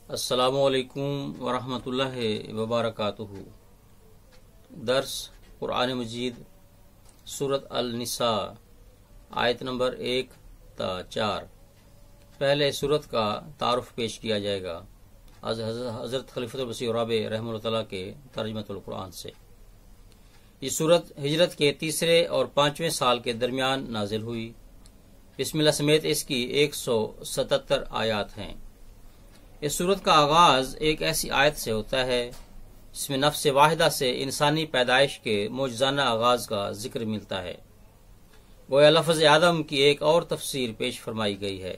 السلام علیکم ورحمۃ اللہ وبرکاتہ۔ درس قرآن مجید سورۃ النساء آیت نمبر 1 تا 4۔ پہلے سورت کا تعارف پیش کیا جائے گا از حضرت خلیفۃ المسیح رابع رحمہ اللہ تعالیٰ کے ترجمۃ القرآن سے۔ یہ سورت ہجرت کے تیسرے اور 5ویں سال کے درمیان نازل ہوئی۔ بسم اللہ سمیت اس کی 177 آیات ہیں۔ اس سورت کا آغاز ایک ایسی آیت سے ہوتا ہے جس میں نفس واحدہ سے انسانی پیدائش کے معجزانہ آغاز کا ذکر ملتا ہے۔ گویا لفظ آدم کی ایک اور تفسیر پیش فرمائی گئی ہے۔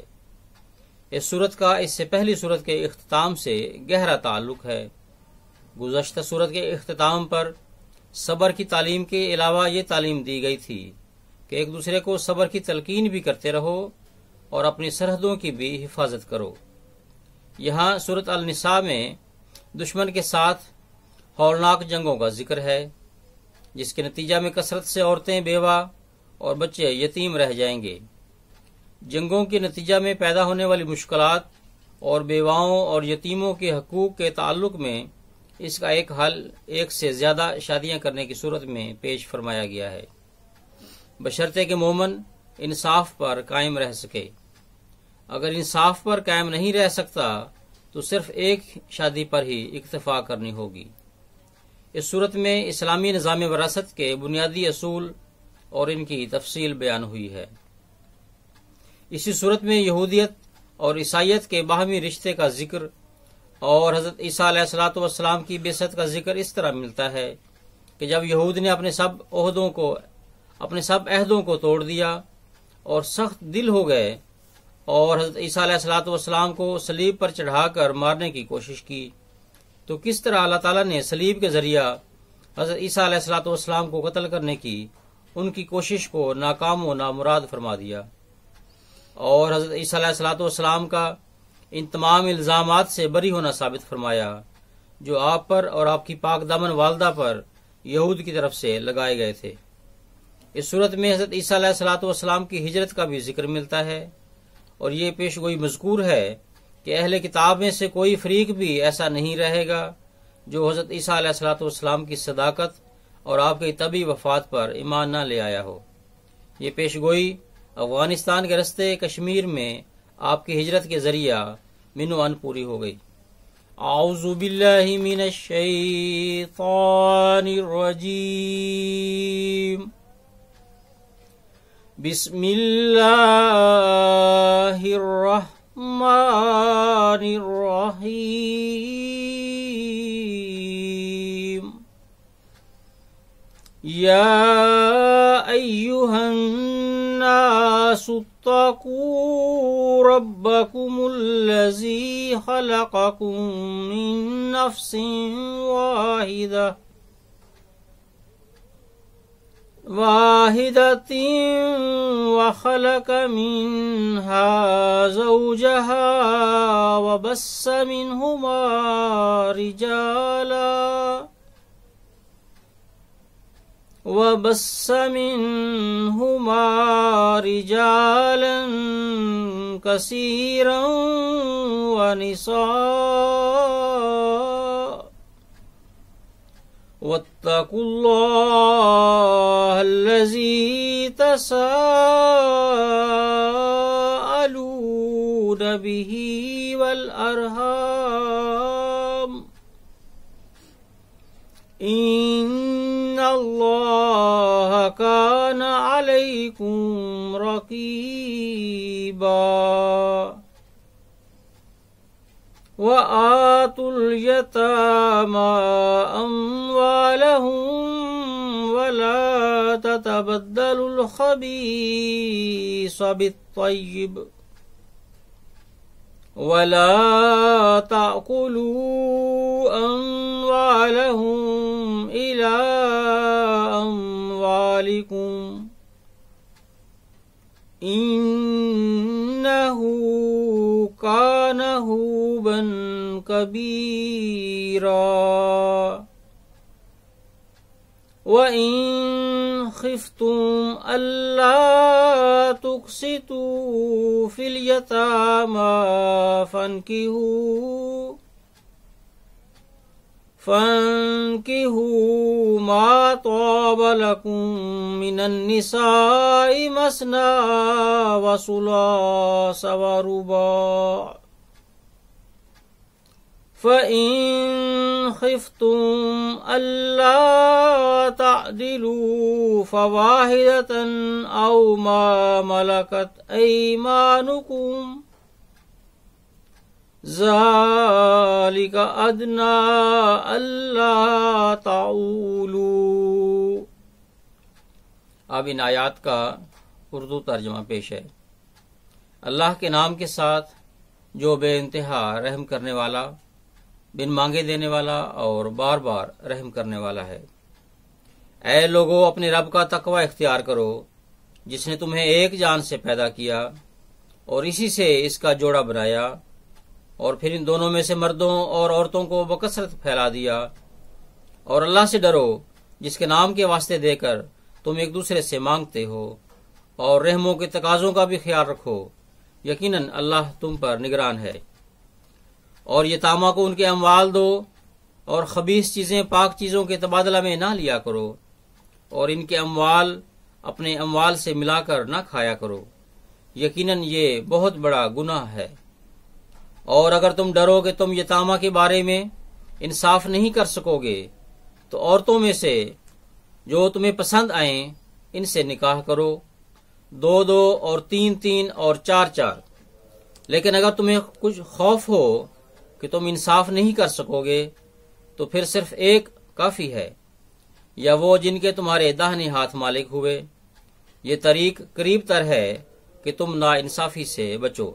اس سورت کا اس سے پہلی سورت کے اختتام سے گہرا تعلق ہے۔ گزشتہ سورت کے اختتام پر صبر کی تعلیم کے علاوہ یہ تعلیم دی گئی تھی کہ ایک دوسرے کو صبر کی تلقین بھی کرتے رہو اور اپنی سرحدوں کی بھی حفاظت کرو۔ یہاں سورۃ النساء میں دشمن کے ساتھ ہولناک جنگوں کا ذکر ہے، جس کے نتیجہ میں کثرت سے عورتیں، بیوہ اور بچے یتیم رہ جائیں گے۔ جنگوں کے نتیجہ میں پیدا ہونے والی مشکلات اور بیواؤں اور یتیموں کے حقوق کے تعلق میں اس کا ایک حل ایک سے زیادہ شادیاں کرنے کی صورت میں پیش فرمایا گیا ہے، بشرطے کہ مومن انصاف پر قائم رہ سکے۔ اگر انصاف پر قائم نہیں رہ سکتا تو صرف ایک شادی پر ہی اکتفا کرنی ہوگی۔ اس صورت میں اسلامی نظام وراثت کے بنیادی اصول اور ان کی تفصیل بیان ہوئی ہے۔ اسی صورت میں یہودیت اور عیسائیت کے باہمی رشتے کا ذکر اور حضرت عیسیٰ علیہ الصلوۃ والسلام کی بعثت کا ذکر اس طرح ملتا ہے کہ جب یہود نے اپنے سب عہدوں کو توڑ دیا اور سخت دل ہو گئے اور حضرت عیسیٰ علیہ الصلوۃ والسلام کو صلیب پر چڑھا کر مارنے کی کوشش کی، تو کس طرح اللہ تعالیٰ نے صلیب کے ذریعہ حضرت عیسیٰ علیہ الصلوۃ والسلام کو قتل کرنے کی ان کی کوشش کو ناکام و نامراد فرما دیا، اور حضرت عیسیٰ علیہ الصلوۃ والسلام کا ان تمام الزامات سے بری ہونا ثابت فرمایا جو آپ پر اور آپ کی پاک دامن والدہ پر یہود کی طرف سے لگائے گئے تھے۔ اس صورت میں حضرت عیسیٰ علیہ الصلوۃ والسلام کی ہجرت کا بھی ذکر ملتا ہے، اور یہ پیش گوئی مذکور ہے کہ اہل کتاب میں سے کوئی فریق بھی ایسا نہیں رہے گا جو حضرت عیسیٰ علیہ الصلوۃ والسلام کی صداقت اور آپ کی طبی وفات پر ایمان نہ لے آیا ہو۔ یہ پیش گوئی افغانستان کے رستے کشمیر میں آپ کی ہجرت کے ذریعہ منو ان پوری ہو گئی۔ اعوذ باللہ من الشیطان الرجیم، بسم اللہ الرحمن الرحیم، یا ایہا الناس اتقوا ربکم الذی خلقکم من نفس واحدة وخلق منها زوجها وبث منهما رجالا كثيرا ونساء، واتقوا الله الذي تساءلون به والأرحام، إن الله كان عليكم رقيبا، وآتوا اليتامى أموالهم ولا تتبدلوا الخبيث بالطيب، ولا تأكلوا أموالهم إلى أموالكم، إنه كان حوبا كبيرا، وَإِن خِفْتُمْ أَلَّا تُقْسِطُوا فِي الْيَتَامَى فَانكِحُوا فانكحوا ما طاب لكم من النساء مثنى وثلاث ورباع فإن خفتم ألا تعدلوا فواحدة أو ما ملكت أيمانكم ذلك أدنى ألا تعولوا۔ اب ان آیات کا اردو ترجمہ پیش ہے۔ اللہ کے نام کے ساتھ جو بے انتہا رحم کرنے والا، بن مانگے دینے والا اور بار بار رحم کرنے والا ہے۔ اے لوگو، اپنے رب کا تقوی اختیار کرو، جس نے تمہیں ایک جان سے پیدا کیا اور اسی سے اس کا جوڑا بنایا، اور پھر ان دونوں میں سے مردوں اور عورتوں کو بکثرت پھیلا دیا۔ اور اللہ سے ڈرو، جس کے نام کے واسطے دے کر تم ایک دوسرے سے مانگتے ہو، اور رحموں کے تقاضوں کا بھی خیال رکھو، یقیناً اللہ تم پر نگران ہے۔ اور یتامہ کو ان کے اموال دو، اور خبیث چیزیں پاک چیزوں کے تبادلہ میں نہ لیا کرو، اور ان کے اموال اپنے اموال سے ملا کر نہ کھایا کرو، یقیناً یہ بہت بڑا گناہ ہے۔ اور اگر تم ڈرو کہ تم یتامہ کے بارے میں انصاف نہیں کر سکو گے، تو عورتوں میں سے جو تمہیں پسند آئیں ان سے نکاح کرو، 2 اور 3 اور 4۔ لیکن اگر تمہیں کچھ خوف ہو کہ تم انصاف نہیں کر سکو گے تو پھر صرف ایک کافی ہے، یا وہ جن کے تمہارے داہنے ہاتھ مالک ہوئے۔ یہ طریق قریب تر ہے کہ تم ناانصافی سے بچو۔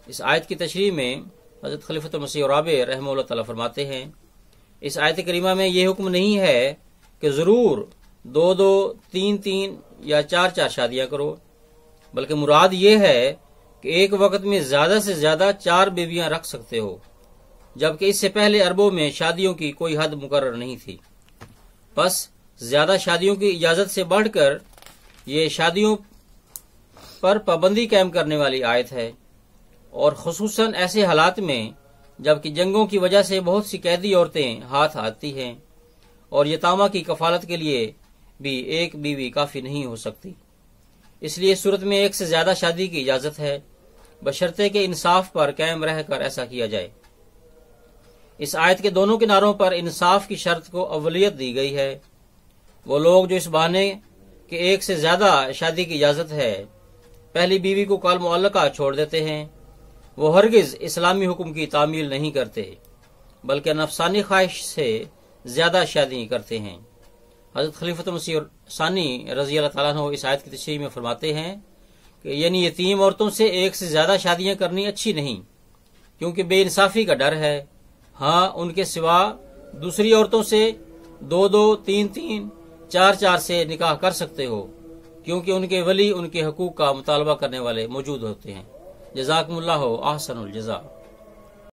اس آیت کی تشریح میں حضرت خلیفۃ المسیح رابع رحمہ اللہ تعالیٰ فرماتے ہیں، اس آیت کریمہ میں یہ حکم نہیں ہے کہ ضرور 2 3 یا 4 شادیاں کرو، بلکہ مراد یہ ہے کہ ایک وقت میں زیادہ سے زیادہ 4 بیویاں رکھ سکتے ہو، جبکہ اس سے پہلے عربوں میں شادیوں کی کوئی حد مقرر نہیں تھی۔ بس زیادہ شادیوں کی اجازت سے بڑھ کر یہ شادیوں پر پابندی قائم کرنے والی آیت ہے، اور خصوصاً ایسے حالات میں جبکہ جنگوں کی وجہ سے بہت سی قیدی عورتیں ہاتھ آتی ہیں، اور یتامہ کی کفالت کے لیے بھی ایک بیوی کافی نہیں ہو سکتی۔ اس لیے اس صورت میں ایک سے زیادہ شادی کی اجازت ہے، بشرطے کہ انصاف پر قائم رہ کر ایسا کیا جائے۔ اس آیت کے دونوں کناروں پر انصاف کی شرط کو اولیت دی گئی ہے۔ وہ لوگ جو اس بہانے کہ ایک سے زیادہ شادی کی اجازت ہے پہلی بیوی کو کال معلقہ چھوڑ دیتے ہیں، وہ ہرگز اسلامی حکم کی تعمیل نہیں کرتے، بلکہ نفسانی خواہش سے زیادہ شادی کرتے ہیں۔ حضرت خلیفۃ المسیح ثانی رضی اللہ تعالیٰ عنہ اس آیت کی تشریح میں فرماتے ہیں کہ یعنی یتیم عورتوں سے ایک سے زیادہ شادیاں کرنی اچھی نہیں، کیونکہ بے انصافی کا ڈر ہے۔ ہاں، ان کے سوا دوسری عورتوں سے 2 3 4 سے نکاح کر سکتے ہو، کیونکہ ان کے ولی ان کے حقوق کا مطالبہ کرنے والے موجود ہوتے ہیں۔ جزاکم اللہ احسن الجزا۔